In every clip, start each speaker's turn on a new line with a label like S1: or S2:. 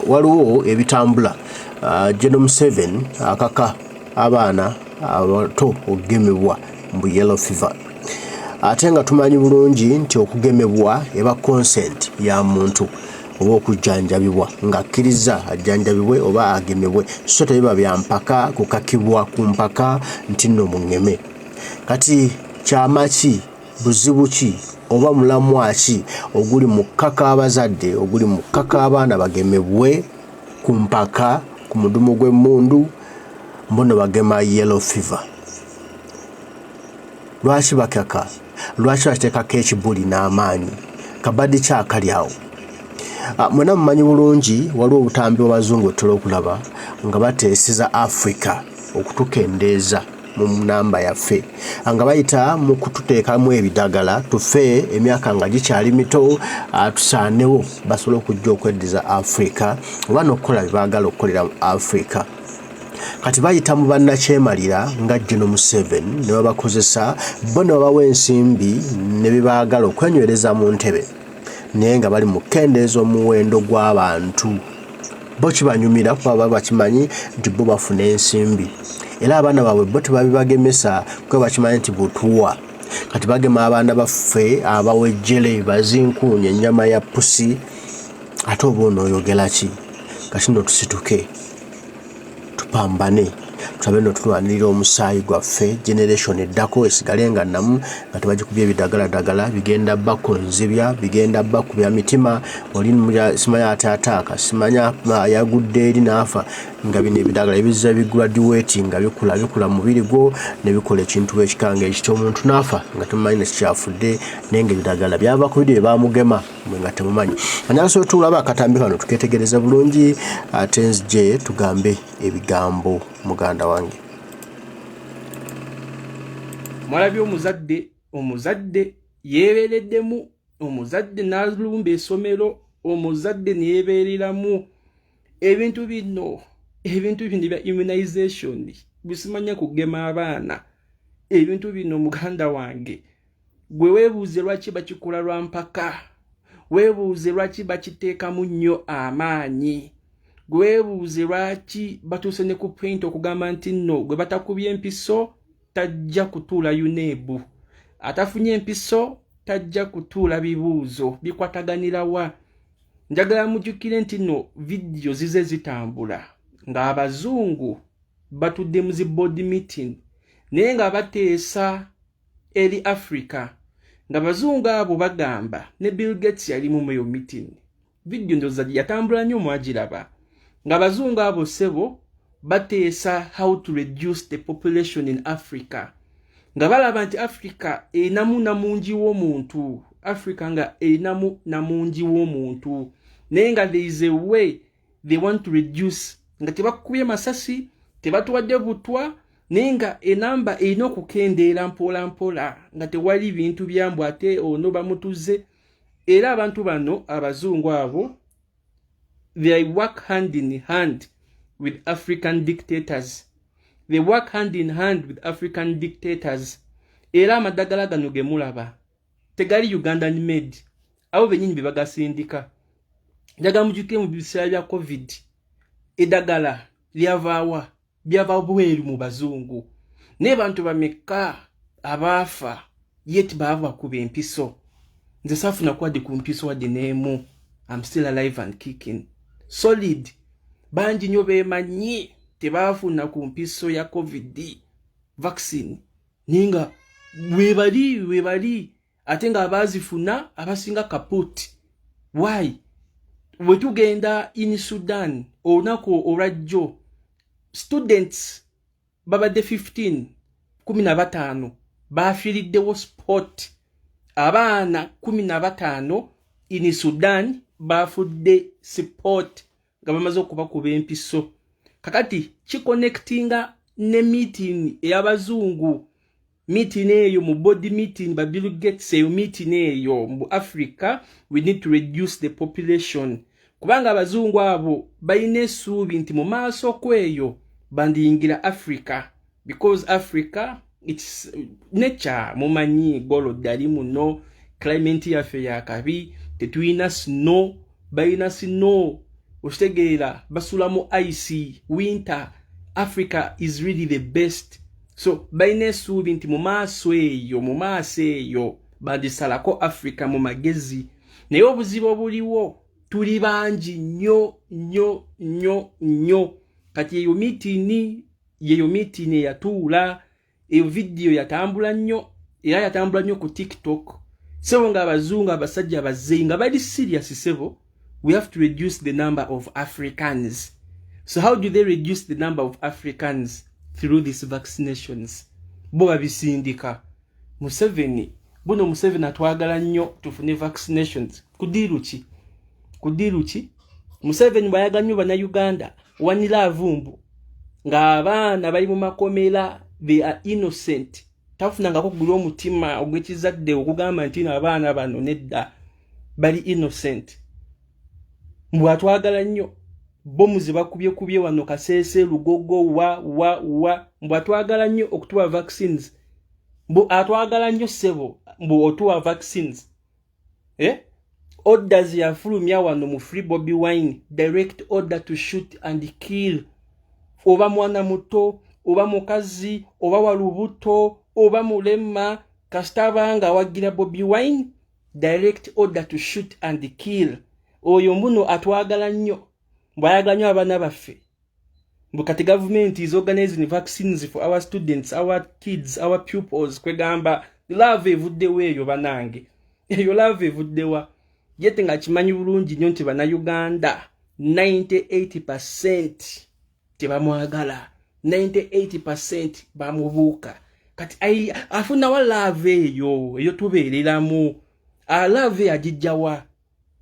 S1: Waliwo ebitambula General Museveni akaka abaana abato okugemebwa mu yellow fever. Ate nga tumanyi bulungi nti okugemebwa eba consent ya muntu oba okujjanjabibwa ng'akkiriza ajjanjabibwe oba agemebwe, so tebiba bya mpaka kukakibwa ku mpaka nti nno muŋŋeme. Kati kyama ki, buzibu ki oba mulamwa ki oguli mu kkaka abazadde, oguli mu kkaka abaana bagemebwe ku mpaka ku mudumu gw'emmundu mbono bagema yellow fever? Lwaki bakaka? Lwaki bateekako ekibuli n'amaanyi? Kabadde kyakali awo. Mwena mumanyi bulungi waliwo obutambi bw'abazungu tutera okulaba nga bateeseza Africa okutukendeeza mu namba yaffe, nga bayita mu kututeekamu ebidagala tufe emyaka nga gikyali mito, tusaanewo basobole okujja okweddiza Africa oba n'okukola bye baagala okukolera mu Africa. Kati bayita mu bannakyemalira nga General Museveni ne babakozesa bo ne babawa ensimbi ne bye baagala okwenywereza mu ntebe, naye nga bali mu kukendeeza omuwendo gw'abantu. Bo kibanyumira kuba bakimanyi nti bo bafuna ensimbi, era abaana baabwe bo tebabibagemesa kuba bakimanyi nti butuwa. Kati bagema abaana baffe abawejjere bazinkuunye ennyama ya pusi. Ate oba onooyogera ki? Kati nno tusituke tupambane tulabe no tulwanirira omusaayi gwaffe, generation eddako esigale nga namu nga tebagikubye ebidagala bigenda bakonzibya, bigenda bakubya mitima. Oli simanya ataataaka, simanya yagudde eri n'afa, nga bino ebidagala ebizza bigraduate nga bikula mubiri gwo ne bikola ekintu ekikanga ekityo omuntu n'afa nga temumanyi nekikyafudde, naye nga ebidagala byava ku bidyo baamugema mwe nga temumanyi. Anyaso tulaba akatambi kano tuketegereza bulungi, ate nzije tugambe ebigambo muganda wange.
S2: Mwalabye omuzadde yeebeereddemu, omuzadde n'alumba essomero, omuzadde neyeebeereramu ebintu bino bya immunization bisimanya kugema abaana. Ebintu bino muganda wange gwe weebuuze lwaki bakikola lwa mpaka, weebuuze lwaki bakiteekamu nnyo amaanyi, gwe weebuuze lwaki batuuse ne ku point okugamba nti nno gwe batakubye empiso tajja kutuula UNEB, atafunye empiso tajja kutuula bibuuzo bikwataganira wa. Njagala mujjukire nti nno vidiyo zize zitambula ng'abazungu batudde mu zi board meeting naye nga bateesa eri Africa, nga bazungu abo bagamba ne Bill Gates yali mu meyo meeting. Vidiyo ndoza yatambula nnyo mwagiraba nga bazungu abo sebo bateesa how to reduce the population in Africa, nga balaba nti Africa enamu namungi w'omuntu, Africa nga enamu namungi w'omuntu, naye nga there is a way they want to reduce, nga tebakubye masasi, tebatuwadde butwa, naye nga enamba erina okukendeera mpola mpola nga tewali bintu byambu ate ono bamutuze. Era abantu bano abazungu abo they work hand in hand with African dictators. They work hand in hand with African dictators. Era amadagala gano ge mulaba tegali Ugandan made, abo benyini be bagasindika. Njagala mujjukire mu biseera bya COVID eddagala lyavaawa byava bweru mu bazungu, naye bantu bameka abaafa yet baava ku bempiso. Nze saafuna kwadde ku mpiso wadde n'emu. I'm still alive and kicking. Solid. Bangi nnyo beemanyi tebaafuna ku mpiso ya COVID vaccine. Ninga webali ate nga abaazifuna abasinga kaput. Why? Bwe tugenda in Sudan olunaku olwajjo students babadde 15 baafiiriddewo sport. Abaana 15 in Sudan baafudde sport nga bamaze okubakuba empiso. Kakati kiconnectinga ne meeting ey'abazungu, meeting eyo mu body meeting ba Bill Gates, eyo meeting eyo mu Africa, we need to reduce the population. Kubanga abazungu abo balina essuubi nti mu maaso kweyo bandiyingira Africa, because Africa it's nature mumanyi golo dali muno, climate yaffe yakabi, tetulina snow, balina snow, Oshitegeera basula mu ice winter. Africa is really the best. So balina essuubi nti mu maaso eyo badisalako Africa mu magezi. Naye obuzibu obuliwo tuli bangi nnyo. Kati eyo meeting yatuula, eyo video yatambula nnyo, era yatambula nnyo ku TikTok. Sebo nga abazungu abasajja bazzeyi nga bali serious sebo. We have to reduce the number of Africans. So how do they reduce the number of Africans? Through these vaccinations. Bo babisindika. Museveni atwagala nnyo tufune vaccinations. Kudiru ki? Museveni bayaga nnyo bana Uganda. Wanira avumbu. Nga abaana bali mu makomera, they are innocent. Tafunangako gulu omutima ogwekizadde okugamba nti abaana bano nedda bali innocent. Mbw atwagala nnyo. Bomu zibakubye wano Kasese Lugogo wa mbw atwagala nnyo okutuwa vaccines. Mbw atwagala nnyo sebo mbw otuwa vaccines. Orders yafulumya wano mu Free Bobi Wine, direct order to shoot and kill. Oba mwana muto, oba mukazi, oba walubuto, oba mulema, kastabanga wagira Bobi Wine, direct order to shoot and kill. Oyo mbuno atwagala nnyo. Mbwayagala nnyo abaana baffe. Mbukati government is organizing vaccines for our students, our kids, our pupils. Kwegamba love evuddewo eyo banange. Eyo love evuddewa. Yete nga kimanyi bulungi nnyo nti bana Uganda 98% tebamwagala. 98% bamubuuka. Kati afuna wa love eyo tubeereramu. Love agijjawa.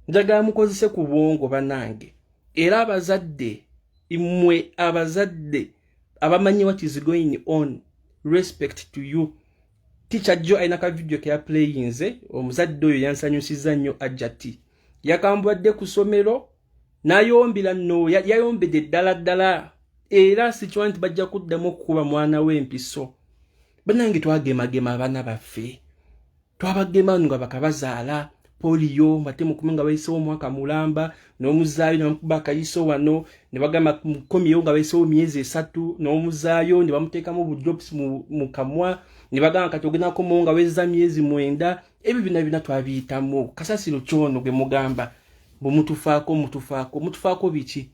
S2: Njagala mukozese ku bwongo banange. Era abazadde, imwe abazadde, abamanyi what is going on, respect to you. Teacher Joe ainaka video ke ya playinze, omuzadde oyo yansanyusiza nnyo ajati. Yakambwadde ku ssomero, nayombera nno, yayombedde ddala. Era sikiwa nti bajja kuddamu okukuba mwana w'empiso. Banange twagema abaana baffe. Twabagema nga bakabazaala. Polio matemu kumenga bayisewo mwaka mulamba n'omuzaayo n'amukuba akayiso wano ne bagamba mukomyeyo nga bayisewo myezi 3 n'omuzaayo ne bamuteeka mu drops mu kamwa ne bagamba kati ogenda komo nga weza myezi 9. Ebyo bina twabiyitamu kasasiro kyono gwe mugamba bo mutufaako biki?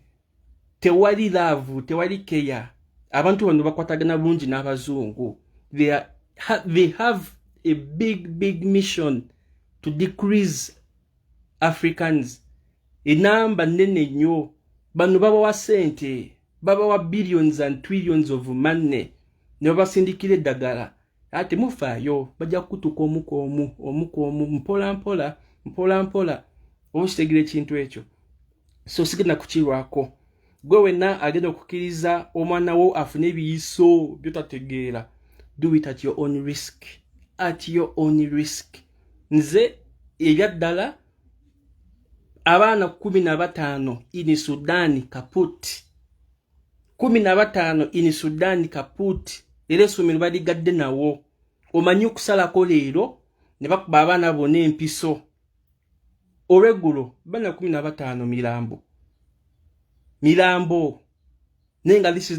S2: Tewali love, tewali care. Abantu bano bakwatagana bulungi n'abazungu. They have a big mission to decrease Africans. Enamba nene nnyo. Bano babawa sente, babawa billions and trillions of money. Ne babasindikira eddagala. Ate mufaayo bajja kutuka omukomu mpola. Okitegere ekintu ekyo. So sigenda kukirwako. Gwe wenna agenda okukkiriza omwana wo afune ebiyiso byotategeera. Do it at your own risk. At your own risk. Nze ebyaddala abaana 15 in Sudan kaput. 15 in Sudan kaput. Era essomero baligadde nawo. Omanyi okusalako leero ne bakuba abaana bonna empiso. Olweggulo bana 15 mirambo. Nenga this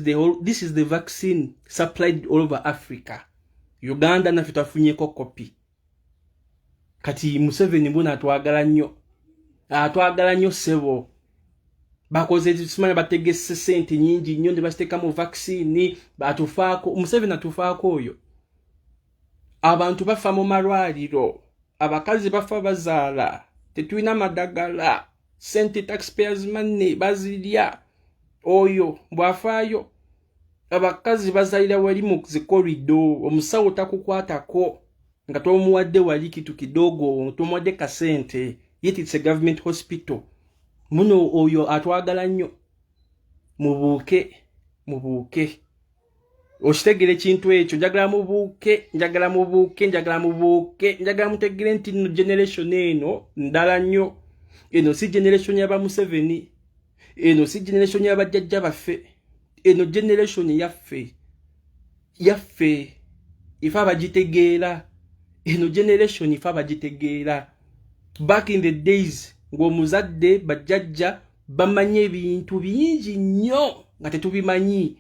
S2: is the vaccine supplied all over Africa. Uganda na fitafunyeko kopi. Kati Museveni mbona atwagala nnyo sebo. Bakoze tusumanya bategese sente nyingi nnyo ndibasiteka mu vaccine batufaako. Museveni atufaako oyo. Abantu bafa mu malwaliro, abakazi bafa bazaala, tetulina madagala, sente taxpayers money bazirya. Oyo bwafaayo abakazi bazalira wali mu zikorido, omusawo takukwatako nga tomuwadde wali kitu kidogo, tomuwadde kasente, yet it's a government hospital. Muno oyo atwagala nnyo. Mubuuke. Okitegere ekintu ekyo, njagala mutegere nti generation eno ndala nnyo. Eno si generation y'aba Museveni. Eno si generation y'abajjajja baffe. Eno generation yaffe. Ifa abagitegeera. Eno generation ifa abagitegeera. Back in the days ng'omuzadde bajjajja bamanye ebintu bingi nnyo nga tetubimanyi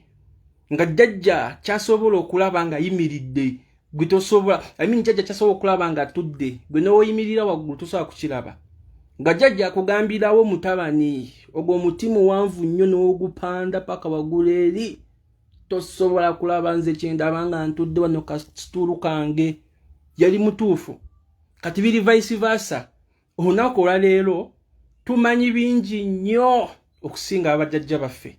S2: nga jjajja kyasobola okulaba nga yimiridde gwe tosobola jjajja kyasobola okulaba nga tudde gwe n'oyimirira waggulu tosobola kukiraba nga jjajja akugambirawo mutabani ogwo omutima wanvu nnyo n'ogupanda paka waggulu eri tosobola kulaba nze kyendaba nga ntudde wano kasitulu kange yali mutuufu kati biri vice versa olunaku olwaleero tumanyi bingi nnyo okusinga abajjajja baffe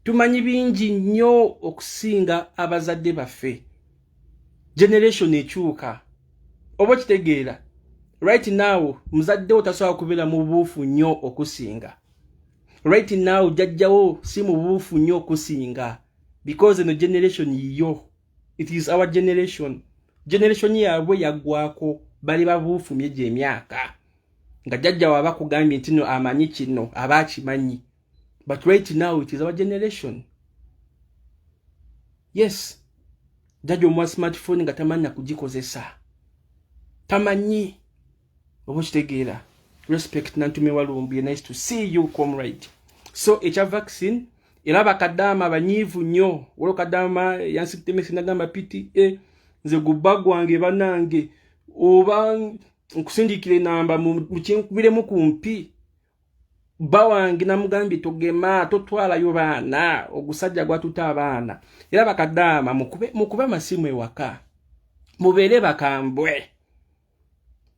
S2: tumanyi bingi nnyo okusinga abazadde baffe generation ekyuka oba kitegeera right now muzaddewo tasobola kubeera mu buufu nnyo okusinga right now jjajjawo si mu buufu nnyo okusinga because eno generation yiyo it is our generation yaabwe yaggwako bali babuufu myegyo emyaka nga jjajja waba kugambye nti no amanyi kino aba akimanyi but right now it is our generation yes jjajja omuwa smartphone nga tamanyi kugikozesa tamanyi oba kitegeera respect Nantume Walumbi nice to see you comrade so ekya vaccine era bakadama abanyiivu nnyo wolo kadama yansitemesi nagamba PTA nze gubba gwange banange oba nkusindikire namba mukinkubiremu kumpi bawange namugambye togema totwalayo baana ogusajja gwatuta abaana era bakadama mukube masimu ewaka mubeere bakambwe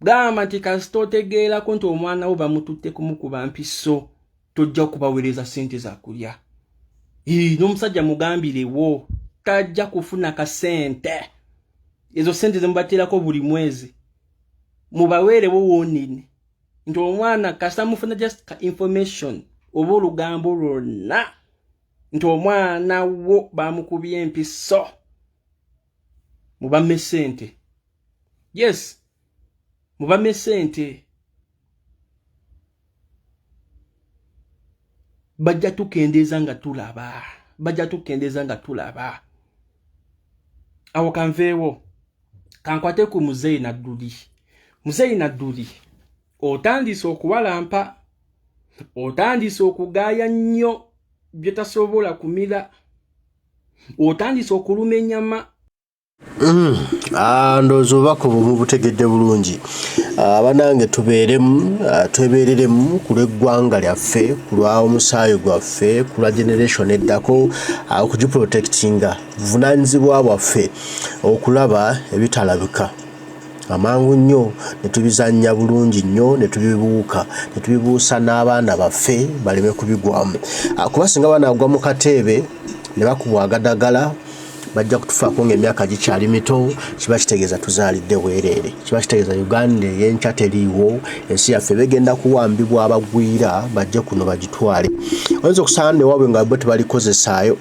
S2: gamba nti kasita otegeerako nti omwana wo bamututte kumukuba mpiso tojja kubaweereza sente za kulya n'omusajja mugambirewo tajja kufuna kasente ezo sente zemubateerako buli mwezi mubaweerewo wonini nti omwana kasita mufuna just information oba olugambo lwonna nti omwana wo bamukubye empiso mubamme sente yes mubamme sente bajja tukendeeza nga tulaba awo kanveewo kankwate ku Muzeeyi Nadduli otandise okuwalampa otandise okugaaya nnyo byetasobola kumira otandise okuluma ennyama ndowooza obubaka obwo mubutegedde bulungi abanange twebeereremu ku lw'eggwanga lyaffe ku lwa omusaayi gwaffe ku lwa generation eddako okugiprotectinga buvunaanyizibwa bwaffe okulaba ebitalabika amangu nnyo ne tubizannya bulungi nnyo ne tubibuuka ne tubibuusa n'abaana baffe baleme kubigwamu kuba singa banaagwa mu kateebe ne bakubwa agadagala bajja kutufaako ng'emyaka gikyali mito kiba kitegeeza tuzaalidde bwereere kiba kitegeeza Uganda ey'enkya teriiwo ensi yaffe begenda kuwambibwa abagwira bajje kuno bagitwale oyinza okusanga ne waabwe nga bo tebalikozesaayo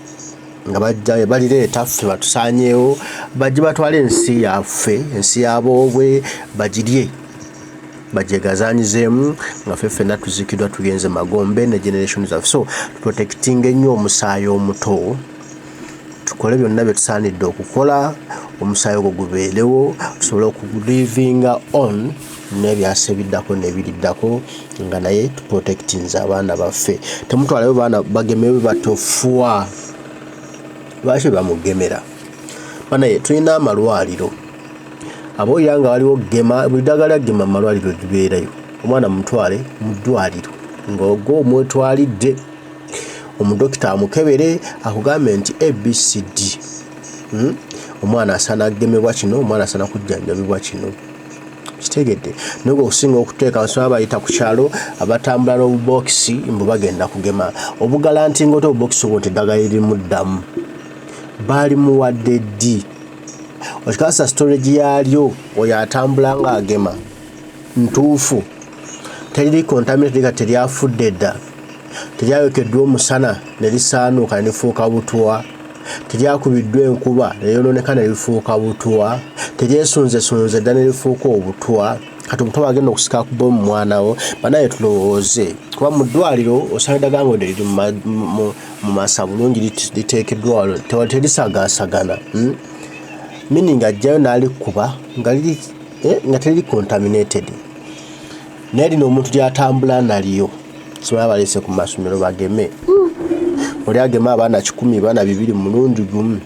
S2: nga bajja balireeta ffe batusaanyeewo bajje batwale ensi yaffe ensi yaboobwe bagirye bagyegazaanyizeemu nga ffe ffenna tuzikiddwa tugenze magombe ne generation zaffe so tuprotectinga ennyo omusaayi omuto tukole byonna bye tusaanidde okukola omusaayi ogwo gubeerewo tusobole okulivinga on n'ebyase biddako n'ebiriddako nga naye tuprotectinze abaana baffe temutwalayo baana bagemewe batofuwa lwaki bamugemera banaye tulina amalwaliro aboolira nga waliwo gema buli ddagala gema mu malwaliro libeerayo omwana mutwale mu ddwaliro ng'ogwo omwetwalidde omudokita amukebere akugambe nti ABCD omwana asaana agemebwa kino omwana asaana kujjanjabibwa kino kitegedde nogwo okusinga okuteeka nsoma bayita ku kyalo abatambula n'obubokisi mbu bagenda kugema obugalantinga oti obubokisi obwo nti eddagala lirimuddamu baali muwadde ddi okikasa storage yaalyo oyo atambula nga agema ntuufu teriri contaminated nga teryafudde dda teryayokeddwa omusana ne lisaanuuka ne lifuuka butwa teryakubiddwa enkuba ne yonooneka ne lifuuka butwa teryesunzesunze dda ne lifuuka obutwa kati omutwa agenda okusika kuba mu mwana wo banaye tulowooze kuba mu ddwaliro osanga eddagala ngo liri mu masa bulungi liteekeddwa terisagaasagana meaning ajjayo n'alikuba nga teriri contaminated naye lino omuntu lyatambula nalyo
S1: so abalese ku masomero bageme oli agema abaana 10 baana 2 mulundi gumu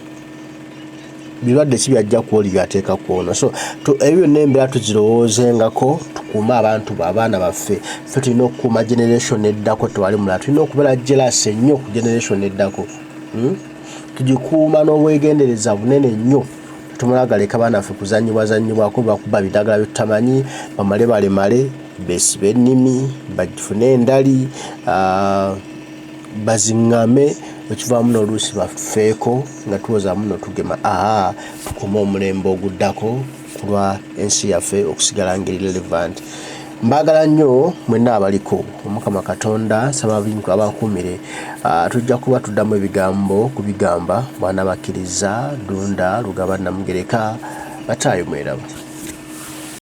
S1: birwadde kibyajja kwoli byateeka kuono so ebyo nembera tuzirowoozengako tukuuma abantu abaana baffe ffe tulina okukuuma generation eddako tewali mulala tulina okubeera jealous ennyo ku generation eddako tugikuuma n'obwegendereza bunene nnyo tumulagaleka baana ffe kuzanyibwako bakuba bidagala byetutamanyi bamale balemale besibe ennimi bafune endali baziŋŋame ekivaamu n'oluusi bafeeko nga tuwozaamu notugema tukuuma omulembe oguddako kulwa ensi yaffe okusigala ngeri relevant. Mbagala nnyo mwenna abaliko Omukama Katonda saba binku abakumire tujja kuba tuddamu ebigambo kubigamba bwana bakkiriza Dunda Lugaba Namugereka bataayo mweraba.